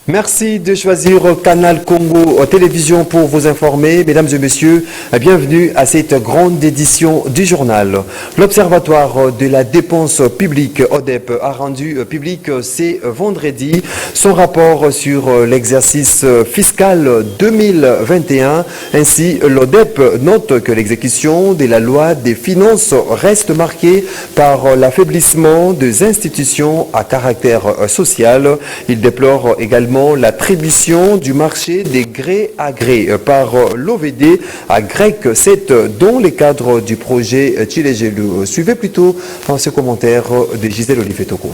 Merci de choisir Canal Congo Télévision pour vous informer. Mesdames et messieurs, bienvenue à cette grande édition du journal. L'Observatoire de la dépense publique, ODEP, a rendu public ce vendredi son rapport sur l'exercice fiscal 2021. Ainsi, l'ODEP note que l'exécution de la loi des finances reste marquée par l'affaiblissement des institutions à caractère social. Il déplore également l'attribution du marché des grés à gré par l'OVD à Grec 7 dans le cadre du projet Chilejelu. Suivez plutôt ce commentaire de Gisèle Olivier-Toko.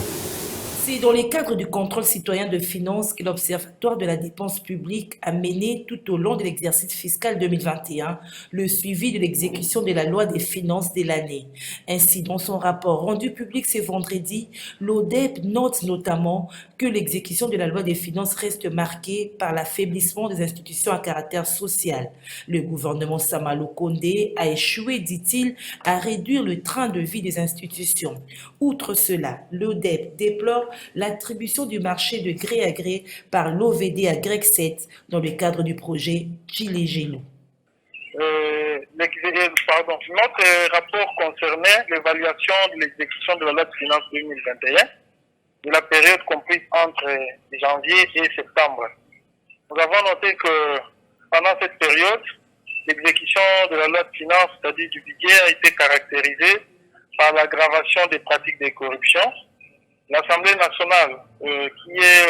C'est dans le cadre du contrôle citoyen de finances que l'Observatoire de la dépense publique a mené tout au long de l'exercice fiscal 2021 le suivi de l'exécution de la loi des finances de l'année. Ainsi, dans son rapport rendu public ce vendredi, l'ODEP note notamment que l'exécution de la loi des finances reste marquée par l'affaiblissement des institutions à caractère social. Le gouvernement Samalo Kondé a échoué, dit-il, à réduire le train de vie des institutions. Outre cela, l'ODEP déplore l'attribution du marché de gré à gré par l'OVD à Grec 7 dans le cadre du projet Chilejelu. Notre rapport concernait l'évaluation de l'exécution de la loi de finances 2021 de la période comprise entre janvier et septembre. Nous avons noté que pendant cette période, l'exécution de la loi de finances, c'est-à-dire du budget, a été caractérisée par l'aggravation des pratiques de corruption. L'Assemblée nationale, qui est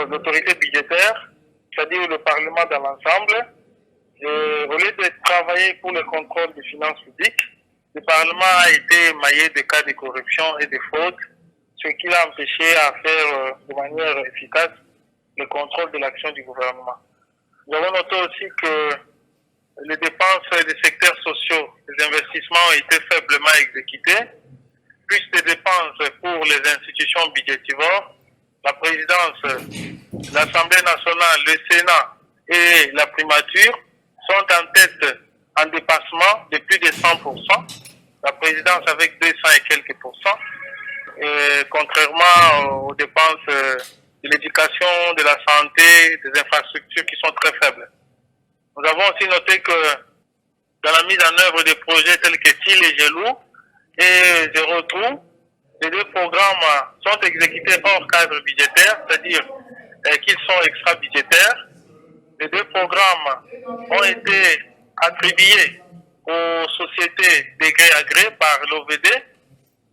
l'autorité budgétaire, c'est-à-dire le Parlement dans l'ensemble, au lieu de travailler pour le contrôle des finances publiques, le Parlement a été émaillé de cas de corruption et de fraude, ce qui l'a empêché à faire de manière efficace le contrôle de l'action du gouvernement. Nous avons noté aussi que les dépenses des secteurs sociaux, les investissements ont été faiblement exécutés, plus de dépenses pour les institutions budgétivores, la présidence, l'Assemblée nationale, le Sénat et la primature sont en tête en dépassement de plus de 100%, la présidence avec 200 et quelques pourcents, et contrairement aux dépenses de l'éducation, de la santé, des infrastructures qui sont très faibles. Nous avons aussi noté que dans la mise en œuvre des projets tels que Chilejelu et Zéro Trou, les deux programmes sont exécutés hors cadre budgétaire, c'est-à-dire qu'ils sont extra-budgétaires. Les deux programmes ont été attribués aux sociétés de gré à gré par l'OVD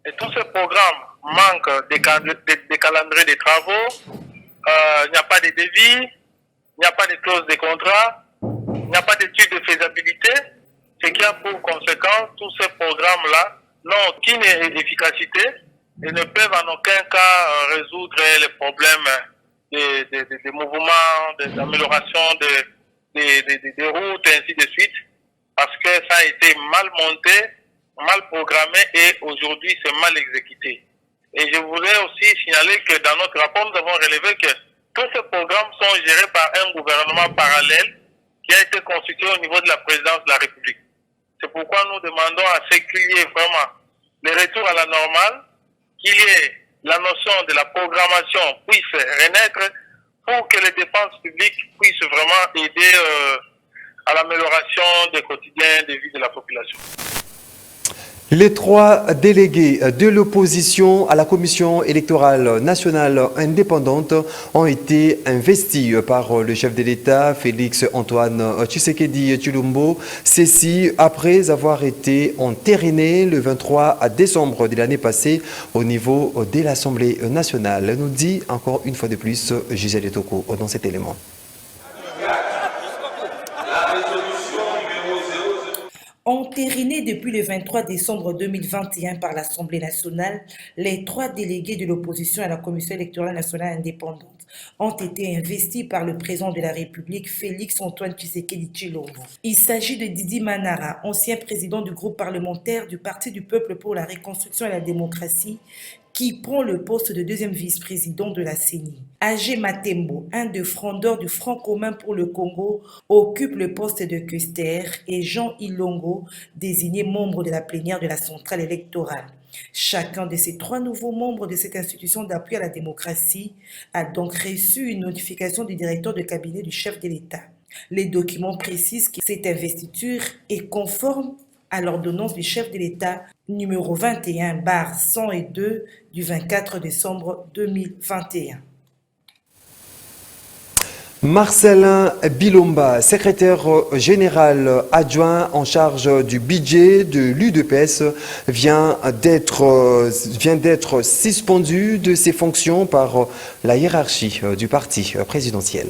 et tous ces programmes manquent des calendriers de travaux, il n'y a pas de devis, il n'y a pas de clause de contrat, il n'y a pas d'étude de faisabilité, ce qui a pour conséquence tous ces programmes-là n'ont aucune efficacité et ne peuvent en aucun cas résoudre les problèmes des mouvements, d'amélioration des routes et ainsi de suite, parce que ça a été mal monté, mal programmé et aujourd'hui c'est mal exécuté. Et je voulais aussi signaler que dans notre rapport, nous avons relevé que tous ces programmes sont gérés par un gouvernement parallèle qui a été constitué au niveau de la présidence de la République. C'est pourquoi nous demandons à ce qu'il y ait vraiment le retour à la normale, qu'il y ait la notion de la programmation puisse renaître pour que les dépenses publiques puissent vraiment aider à l'amélioration des quotidiens de vie de la population. Les trois délégués de l'opposition à la Commission électorale nationale indépendante ont été investis par le chef de l'État, Félix-Antoine Tshisekedi Tshilombo. Ceci après avoir été entériné le 23 décembre de l'année passée au niveau de l'Assemblée nationale. Nous dit encore une fois de plus Gisèle Toko dans cet élément. Entérinés depuis le 23 décembre 2021 par l'Assemblée nationale, les trois délégués de l'opposition à la Commission électorale nationale indépendante ont été investis par le président de la République, Félix-Antoine Tshisekedi Tshilombo. Il s'agit de Didi Manara, ancien président du groupe parlementaire du Parti du peuple pour la reconstruction et la démocratie, qui prend le poste de deuxième vice-président de la CENI. Agé Matembo, un des frondeurs du Front commun pour le Congo, occupe le poste de questeur et Jean Ilongo, désigné membre de la plénière de la centrale électorale. Chacun de ces 3 nouveaux membres de cette institution d'appui à la démocratie a donc reçu une notification du directeur de cabinet du chef de l'État. Les documents précisent que cette investiture est conforme à l'ordonnance du chef de l'État numéro 21/102 du 24 décembre 2021. Marcelin Bilomba, secrétaire général adjoint en charge du budget de l'UDPS, vient d'être suspendu de ses fonctions par la hiérarchie du parti présidentiel.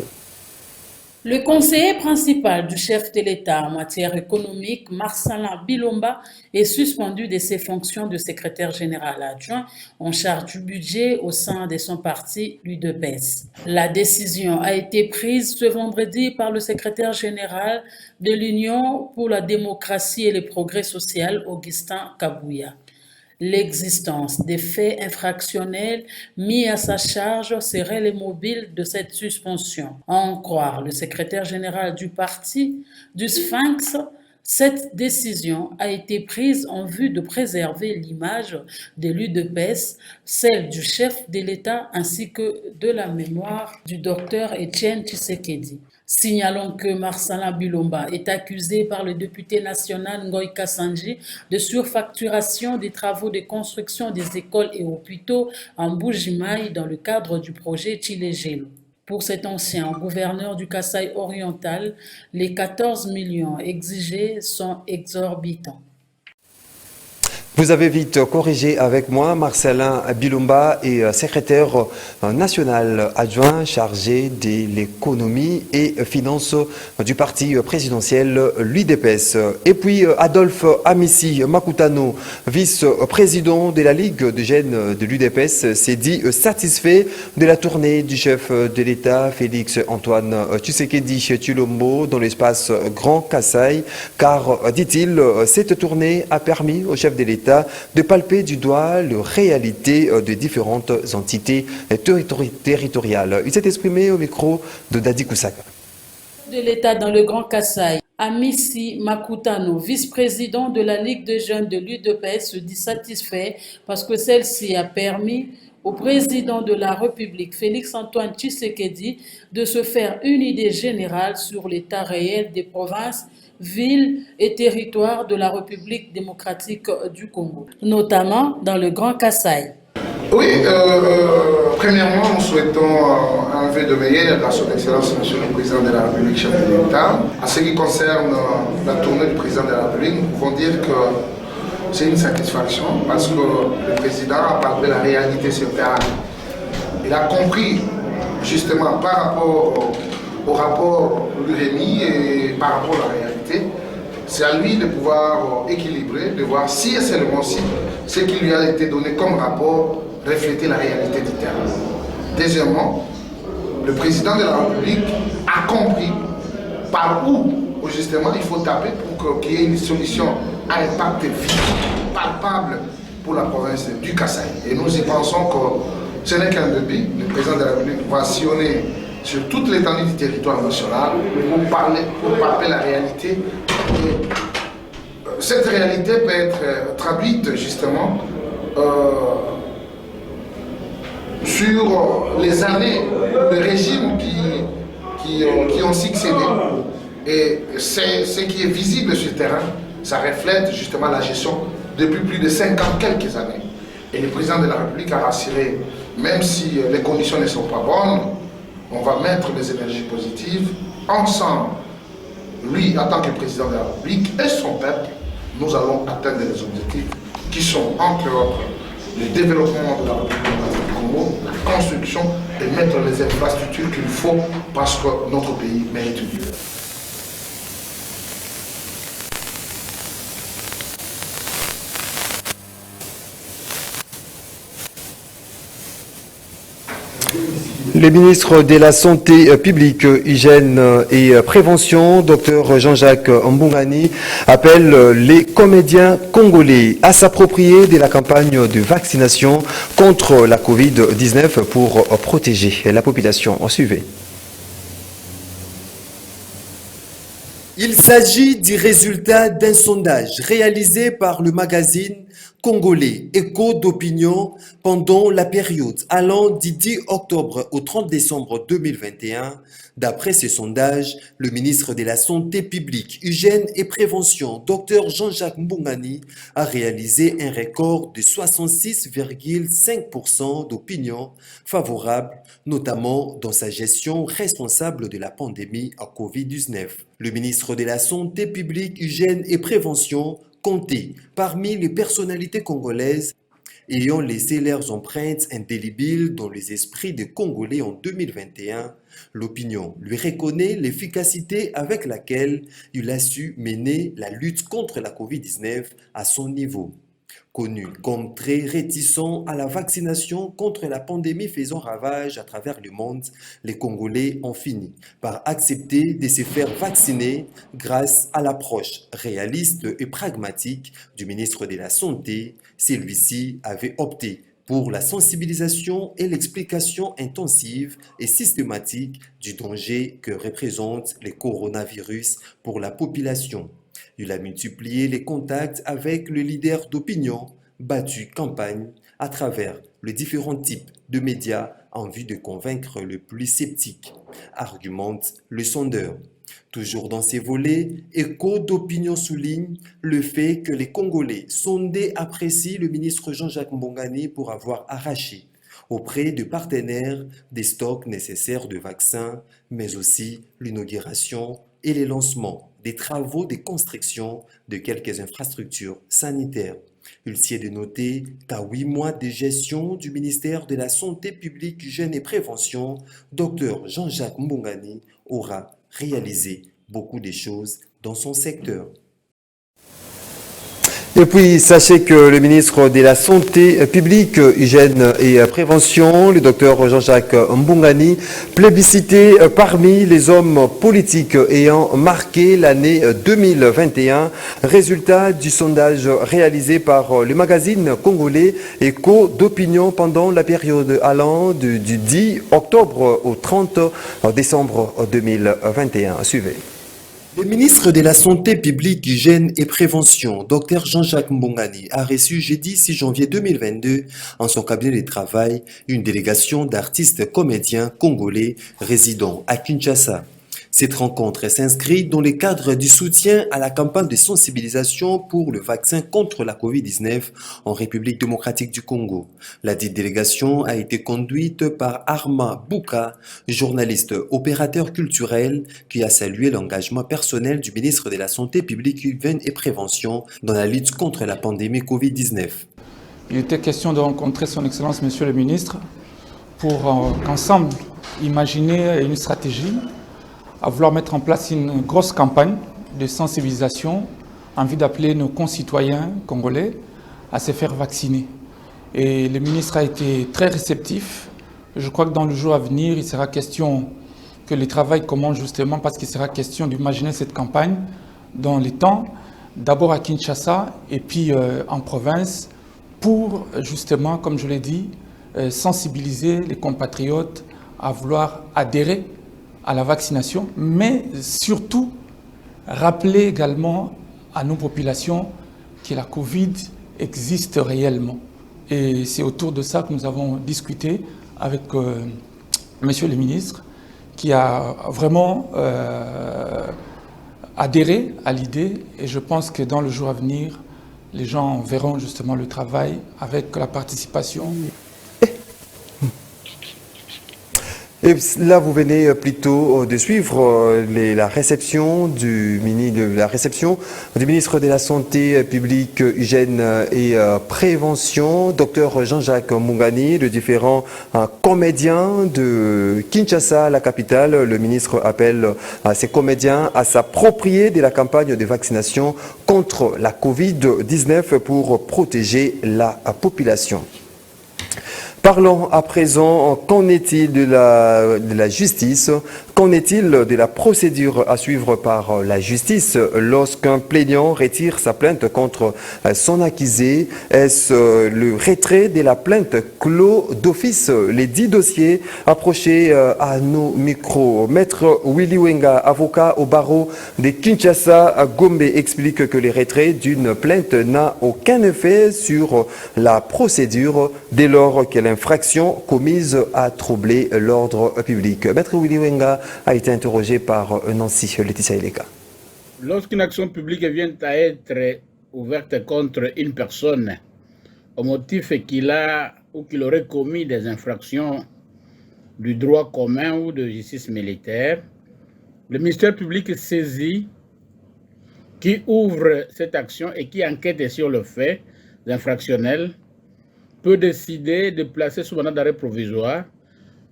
Le conseiller principal du chef de l'État en matière économique, Marcelin Bilomba, est suspendu de ses fonctions de secrétaire général adjoint en charge du budget au sein de son parti, l'UDPS. La décision a été prise ce vendredi par le secrétaire général de l'Union pour la démocratie et le progrès social, Augustin Kabouya. L'existence des faits infractionnels mis à sa charge serait le mobile de cette suspension. À en croire le secrétaire général du parti, du Sphinx, cette décision a été prise en vue de préserver l'image de l'UDPS, celle du chef de l'État ainsi que de la mémoire du docteur Etienne Tshisekedi. Signalons que Marcelin Bilomba est accusé par le député national Ngoï Kassanji de surfacturation des travaux de construction des écoles et hôpitaux en Mbuji-Mayi dans le cadre du projet Tshilé-Gélo. Pour cet ancien gouverneur du Kasaï oriental, les 14 millions exigés sont exorbitants. Vous avez vite corrigé avec moi. Marcelin Bilomba est secrétaire national adjoint chargé de l'économie et finances du parti présidentiel l'UDPS. Et puis Adolphe Amissi Makutano, vice-président de la Ligue des jeunes de l'UDPS, s'est dit satisfait de la tournée du chef de l'État Félix Antoine Tshisekedi Tshilombo dans l'espace Grand Kasaï, car, dit-il, cette tournée a permis au chef de l'État de palper du doigt les réalités de différentes entités territoriales. Il s'est exprimé au micro de Dadi Kusaka. De l'État dans le Grand Kasaï, Amissi Makutano, vice-président de la Ligue des jeunes de l'UDPS, se dit satisfait parce que celle-ci a permis au président de la République, Félix Antoine Tshisekedi, de se faire une idée générale sur l'état réel des provinces, villes et territoires de la République démocratique du Congo, notamment dans le Grand Kasaï. Oui, premièrement, nous souhaitons un vœu de meilleur à son Excellence, Monsieur le Président de la République, chef de l'État. En ce qui concerne la tournée du Président de la République, nous pouvons dire que c'est une satisfaction parce que le Président a parlé de la réalité sur le terrain. Il a compris justement par rapport au rapport Luremi et par rapport à la réalité, c'est à lui de pouvoir équilibrer, de voir si et seulement si ce qui lui a été donné comme rapport reflétait la réalité du terrain. Deuxièmement, le président de la République a compris par où justement il faut taper pour qu'il y ait une solution à impact vif, palpable pour la province du Kasaï. Et nous y pensons que ce n'est qu'un début. Le président de la République va sillonner sur toute l'étendue du territoire national pour parler la réalité. Et cette réalité peut être traduite justement sur les années de régime qui ont succédé. Et ce qui est visible sur le terrain, ça reflète justement la gestion depuis plus de 50 quelques années. Et le président de la République a rassuré, même si les conditions ne sont pas bonnes, on va mettre des énergies positives ensemble. Lui, en tant que président de la République et son peuple, nous allons atteindre les objectifs qui sont, entre autres, le développement de la République du Congo, la construction et mettre les infrastructures qu'il faut parce que notre pays mérite mieux. Le ministre de la Santé publique, Hygiène et Prévention, Dr Jean-Jacques Mbungani, appelle les comédiens congolais à s'approprier de la campagne de vaccination contre la Covid-19 pour protéger la population. Suivez. Il s'agit du résultat d'un sondage réalisé par le magazine Congolais, écho d'opinion pendant la période allant du 10 octobre au 30 décembre 2021. D'après ce sondage, le ministre de la Santé publique, Hygiène et Prévention, Dr Jean-Jacques Mbungani, a réalisé un record de 66,5% d'opinions favorables, notamment dans sa gestion responsable de la pandémie à Covid-19. Le ministre de la Santé publique, Hygiène et Prévention compté parmi les personnalités congolaises ayant laissé leurs empreintes indélébiles dans les esprits des Congolais en 2021, l'opinion lui reconnaît l'efficacité avec laquelle il a su mener la lutte contre la Covid-19 à son niveau. Connu comme très réticent à la vaccination contre la pandémie faisant ravage à travers le monde, les Congolais ont fini par accepter de se faire vacciner grâce à l'approche réaliste et pragmatique du ministre de la Santé. Celui-ci avait opté pour la sensibilisation et l'explication intensive et systématique du danger que représente le coronavirus pour la population. Il a multiplié les contacts avec le leader d'opinion, battu campagne à travers les différents types de médias en vue de convaincre le plus sceptique, argumente le sondeur. Toujours dans ces volets, Écho d'opinion souligne le fait que les Congolais sondés apprécient le ministre Jean-Jacques Mbungani pour avoir arraché auprès de partenaires des stocks nécessaires de vaccins, mais aussi l'inauguration et les lancements des travaux de construction de quelques infrastructures sanitaires. Il s'y est de noter qu'à 8 mois de gestion du ministère de la Santé publique, Hygiène et Prévention, Dr Jean-Jacques Mbungani aura réalisé beaucoup de choses dans son secteur. Et puis, sachez que le ministre de la Santé publique, Hygiène et Prévention, le docteur Jean-Jacques Mbungani, plébiscité parmi les hommes politiques ayant marqué l'année 2021, résultat du sondage réalisé par le magazine congolais Écho d'opinion pendant la période allant du 10 octobre au 30 décembre 2021. Suivez. Le ministre de la Santé publique, Hygiène et Prévention, Dr Jean-Jacques Mbungani, a reçu jeudi 6 janvier 2022 en son cabinet de travail une délégation d'artistes comédiens congolais résidant à Kinshasa. Cette rencontre s'inscrit dans le cadre du soutien à la campagne de sensibilisation pour le vaccin contre la Covid-19 en République démocratique du Congo. La dite délégation a été conduite par Arma Bouka, journaliste opérateur culturel, qui a salué l'engagement personnel du ministre de la Santé publique, Hygiène et Prévention dans la lutte contre la pandémie Covid-19. Il était question de rencontrer son Excellence, Monsieur le Ministre, pour qu'ensemble imaginer une stratégie à vouloir mettre en place une grosse campagne de sensibilisation en vue d'appeler nos concitoyens congolais à se faire vacciner. Et le ministre a été très réceptif. Je crois que dans le jour à venir, il sera question que le travail commence justement parce qu'il sera question d'imaginer cette campagne dans les temps, d'abord à Kinshasa et puis en province, pour justement, comme je l'ai dit, sensibiliser les compatriotes à vouloir adhérer à la vaccination, mais surtout rappeler également à nos populations que la Covid existe réellement. Et c'est autour de ça que nous avons discuté avec Monsieur le ministre, qui a vraiment adhéré à l'idée, et je pense que dans le jour à venir, les gens verront justement le travail avec la participation. Et là, vous venez plutôt de suivre la réception du ministre de la Santé publique, Hygiène et Prévention, Dr Jean-Jacques Mbungani, de différents comédiens de Kinshasa, la capitale. Le ministre appelle ces comédiens à s'approprier de la campagne de vaccination contre la Covid-19 pour protéger la population. Parlons à présent, qu'en est-il de la justice? Qu'en est-il de la procédure à suivre par la justice lorsqu'un plaignant retire sa plainte contre son accusé? Est-ce le retrait de la plainte clos d'office? Les 10 dossiers approchés à nos micros. Maître Willy Wenga, avocat au barreau de Kinshasa à Gombe, explique que le retrait d'une plainte n'a aucun effet sur la procédure dès lors que l'infraction commise a troublé l'ordre public. Maître Willy Wenga a été interrogé par Nancy Laetitia Ileka. Lorsqu'une action publique vient à être ouverte contre une personne au motif qu'il a ou qu'il aurait commis des infractions du droit commun ou de justice militaire, le ministère public saisit, qui ouvre cette action et qui enquête sur le fait infractionnel, peut décider de placer sous mandat d'arrêt provisoire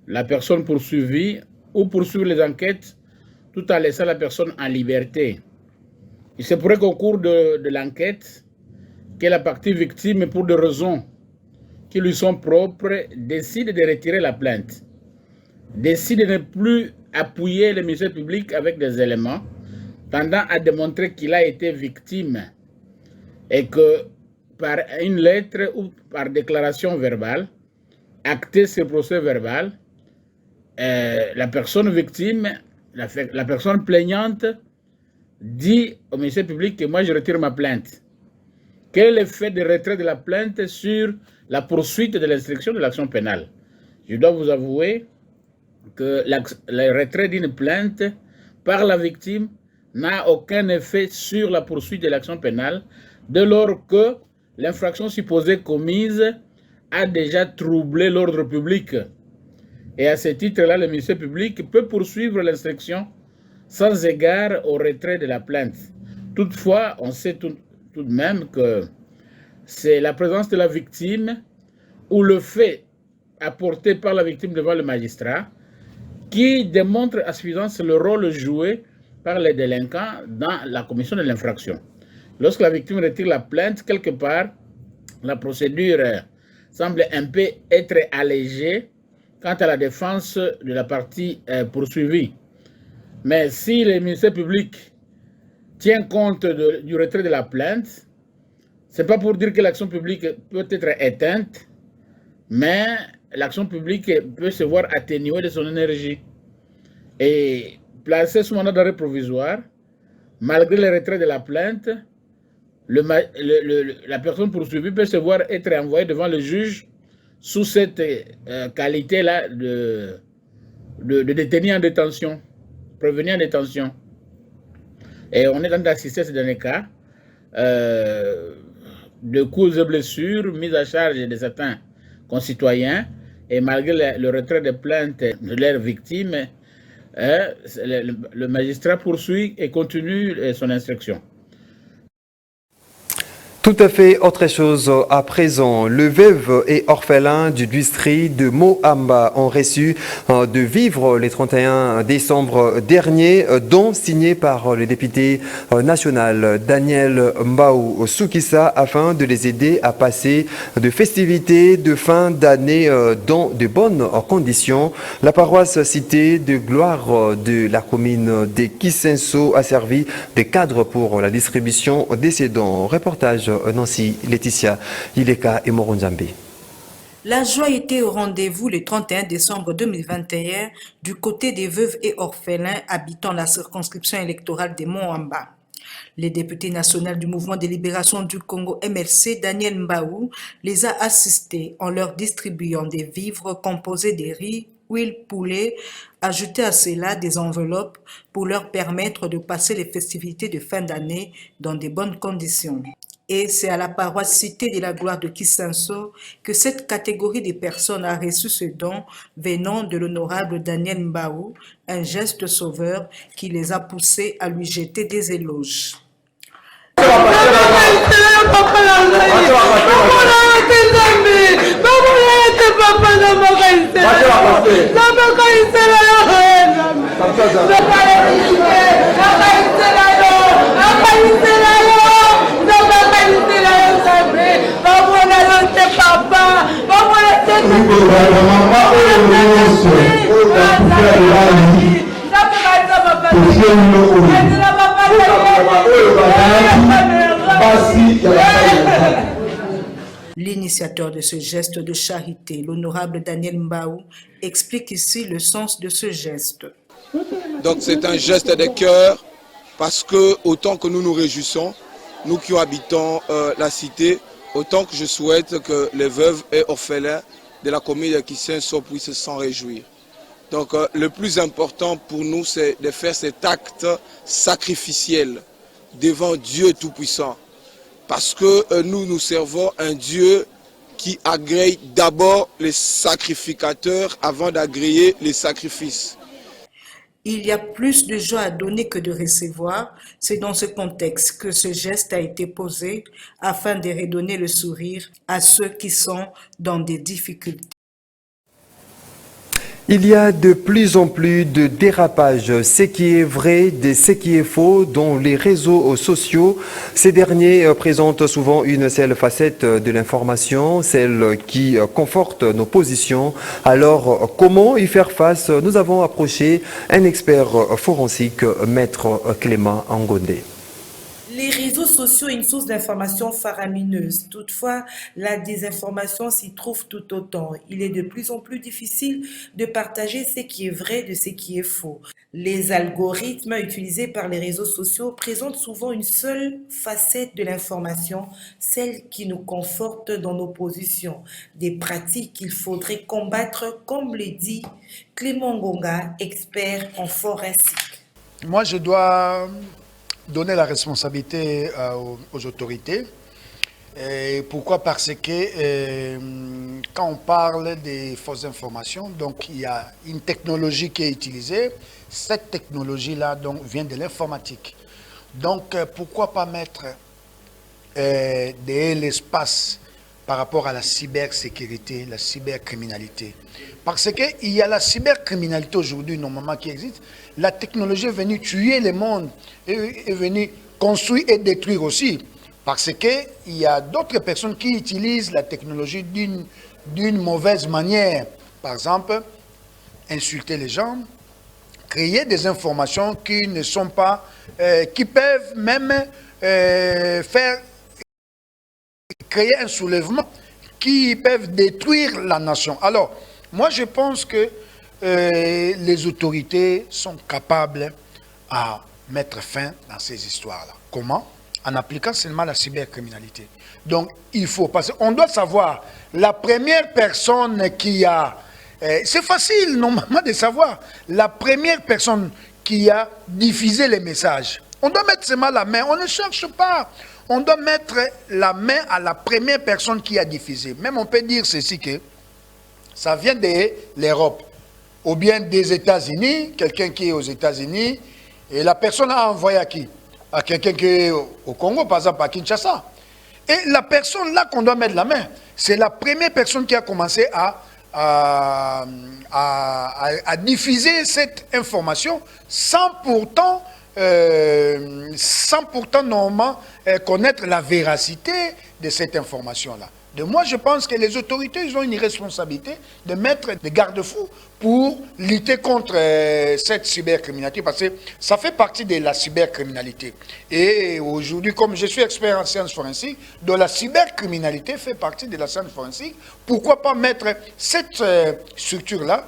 la personne poursuivie ou poursuivre les enquêtes tout en laissant la personne en liberté. Il se pourrait qu'au cours de l'enquête, que la partie victime, pour des raisons qui lui sont propres, décide de retirer la plainte, décide de ne plus appuyer le ministère public avec des éléments tendant à démontrer qu'il a été victime et que par une lettre ou par déclaration verbale, acter ce procès verbal, la personne victime, la personne plaignante dit au ministère public que moi je retire ma plainte. Quel est l'effet de retrait de la plainte sur la poursuite de l'instruction de l'action pénale? Je dois vous avouer que le retrait d'une plainte par la victime n'a aucun effet sur la poursuite de l'action pénale dès lors que l'infraction supposée commise a déjà troublé l'ordre public. Et à ce titre-là, le ministère public peut poursuivre l'instruction sans égard au retrait de la plainte. Toutefois, on sait tout de même que c'est la présence de la victime ou le fait apporté par la victime devant le magistrat qui démontre à suffisance le rôle joué par les délinquants dans la commission de l'infraction. Lorsque la victime retire la plainte, quelque part, la procédure semble un peu être allégée quant à la défense de la partie poursuivie. Mais si le ministère public tient compte du retrait de la plainte, ce n'est pas pour dire que l'action publique peut être éteinte, mais l'action publique peut se voir atténuée de son énergie. Et placée sous mandat d'arrêt provisoire, malgré le retrait de la plainte, la personne poursuivie peut se voir être envoyée devant le juge sous cette qualité-là de détenu en détention, prévenu en détention. Et on est en train d'assister à ce dernier cas de coups et blessures mises à charge de certains concitoyens, et malgré le retrait de plainte de leurs victimes, le magistrat poursuit et continue son instruction. Tout à fait autre chose à présent. Le veuve et orphelin du district de Mohamba ont reçu de vivres le 31 décembre dernier, dont signé par le député national Daniel Mbao Soukissa afin de les aider à passer de festivités de fin d'année dans de bonnes conditions. La paroisse cité de gloire de la commune de Kisenso a servi de cadre pour la distribution des dons. Reportage Nancy Laetitia Ileka et Moronzambe. La joie était au rendez-vous le 31 décembre 2021 du côté des veuves et orphelins habitant la circonscription électorale de Mohamba. Le député national du mouvement de libération du Congo MLC, Daniel Mbao, les a assistés en leur distribuant des vivres composés de riz, huile, poulet, ajouté à cela des enveloppes pour leur permettre de passer les festivités de fin d'année dans de bonnes conditions. Et c'est à la paroisse Cité de la Gloire de Kisenso que cette catégorie de personnes a reçu ce don venant de l'honorable Daniel Mbao, un geste sauveur qui les a poussés à lui jeter des éloges. L'initiateur de ce geste de charité, l'honorable Daniel Mbaou, explique ici le sens de ce geste. Donc c'est un geste de cœur parce que autant que nous nous réjouissons, nous qui habitons la cité, autant que je souhaite que les veuves et orphelins de la commune de Kisenso puissent s'en réjouir. Donc le plus important pour nous, c'est de faire cet acte sacrificiel devant Dieu Tout-Puissant. Parce que nous servons un Dieu qui agrée d'abord les sacrificateurs avant d'agréer les sacrifices. Il y a plus de joie à donner que de recevoir. C'est dans ce contexte que ce geste a été posé afin de redonner le sourire à ceux qui sont dans des difficultés. Il y a de plus en plus de dérapages, ce qui est vrai de ce qui est faux dans les réseaux sociaux. Ces derniers présentent souvent une seule facette de l'information, celle qui conforte nos positions. Alors, comment y faire face? Nous avons approché un expert forensique, Maître Clément Angondé. Les réseaux sociaux sont une source d'information faramineuse. Toutefois, la désinformation s'y trouve tout autant. Il est de plus en plus difficile de partager ce qui est vrai de ce qui est faux. Les algorithmes utilisés par les réseaux sociaux présentent souvent une seule facette de l'information, celle qui nous conforte dans nos positions. Des pratiques qu'il faudrait combattre, comme le dit Clément Ngonga, expert en forensique. Moi, je dois donner la responsabilité aux autorités. Et pourquoi? Parce que quand on parle des fausses informations, donc il y a une technologie qui est utilisée. Cette technologie-là donc vient de l'informatique. Donc pourquoi pas mettre de l'espace par rapport à la cybersécurité, la cybercriminalité? Parce qu'il y a la cybercriminalité aujourd'hui, normalement, qui existe. La technologie est venue tuer le monde, est venue construire et détruire aussi. Parce qu'il y a d'autres personnes qui utilisent la technologie d'une mauvaise manière. Par exemple, insulter les gens, créer des informations qui ne sont pas, qui peuvent même créer un soulèvement, qui peuvent détruire la nation. Alors, moi, je pense que les autorités sont capables à mettre fin à ces histoires-là. Comment? En appliquant seulement la cybercriminalité. Donc, il faut passer. On doit savoir, la première personne qui a... c'est facile, normalement, de savoir. La première personne qui a diffusé les messages. On doit mettre seulement la main. On ne cherche pas. On doit mettre la main à la première personne qui a diffusé. Même on peut dire ceci que ça vient de l'Europe, ou bien des États-Unis, quelqu'un qui est aux États-Unis, et la personne a envoyé à qui? À quelqu'un qui est au Congo, par exemple à Kinshasa. Et la personne là qu'on doit mettre la main, c'est la première personne qui a commencé à diffuser cette information sans pourtant normalement connaître la véracité de cette information-là. De moi, je pense que les autorités, ils ont une responsabilité de mettre des garde-fous pour lutter contre cette cybercriminalité, parce que ça fait partie de la cybercriminalité. Et aujourd'hui, comme je suis expert en sciences forensiques, dont la cybercriminalité fait partie de la science forensique, pourquoi pas mettre cette structure-là,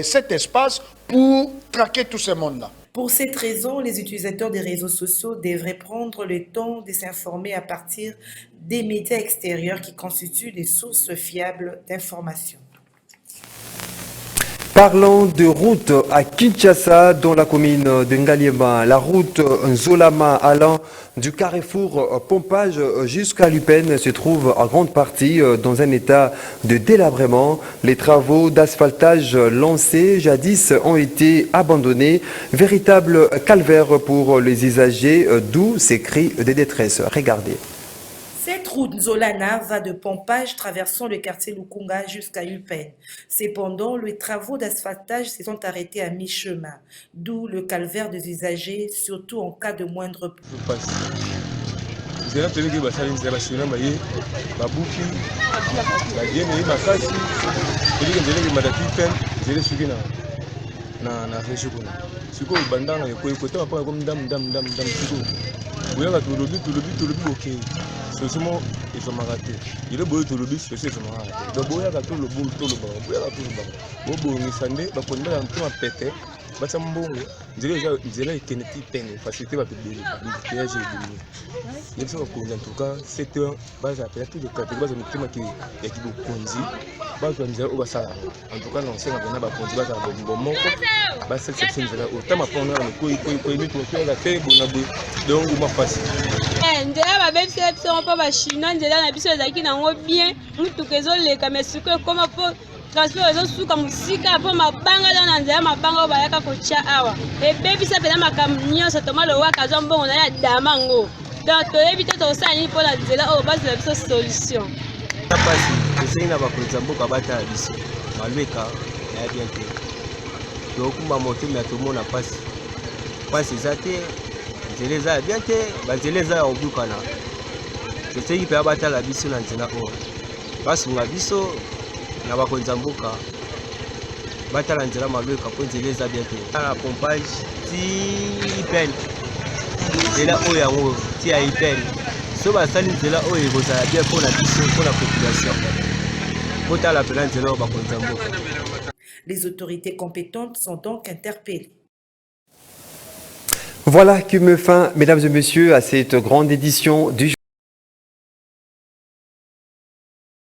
cet espace pour traquer tout ce monde-là? Pour cette raison, les utilisateurs des réseaux sociaux devraient prendre le temps de s'informer à partir des médias extérieurs qui constituent des sources fiables d'informations. Parlons de route à Kinshasa, dans la commune de Ngaliema. La route Nzolama allant du carrefour Pompage jusqu'à Lupin se trouve en grande partie dans un état de délabrement. Les travaux d'asphaltage lancés jadis ont été abandonnés. Véritable calvaire pour les usagers, d'où ces cris de détresse. Regardez. Cette route Nzolana va de Pompage traversant le quartier Lukunga jusqu'à Upen. Cependant, les travaux d'asphaltage se sont arrêtés à mi-chemin, d'où le calvaire des usagers, surtout en cas de moindre pluie. na région kuna siko bandanga ko to pa comme dam siko boya to lobi OK seulement ils sont ratés il est boya to lobi c'est raté donc boya to lo boya to lo bo ni sande ba ko ndala ntuma pete ba tsambongo nzela ikeneti pene facilité ba pebeli piège de il faut qu'on en tout cas 7 heures base à tout de catégorie base mutima qui ya ki bokonzi ba to nzela o ba sala en tout cas non c'est na ba konzi ba sala bo moko ba section nzela autant ma pona ko ni to la te bona bo donc ma passe nzela ba bebisi biso mpo ba chinois nzela na biso ezalaki nango bien mutuka ezoleka mais sikoyo koma mpo transport ezosuka mosika mpo mabanga za na nzela mabanga oyo bayaka kotia awa ebebisa mpena makambo nyonso toma lowaka azwa mbongo na ya dama ngo donc toyebi te tosala nini mpo na nzela oyo bazela biso solution pasi tosali na bakonzi ya mboka batala biso malweka naya bien te tokumba motema ya tomona pasi eza te nzela eza ya bien te banzela eza ya kobukana toseki mpe batala biso na nzela oyo basunga biso na bakonzi ya mboka batala nzela malweka mpo nzela eza bien te na pompage ti ipel nzela oyo yango ti ya ipel so basali nzela oyo ekozala bien mpo na biso mpo na population kotala mpena nzela oyo bakonzi ya mboka. Les autorités compétentes sont donc interpellées. Voilà qui me fin, mesdames et messieurs, à cette grande édition du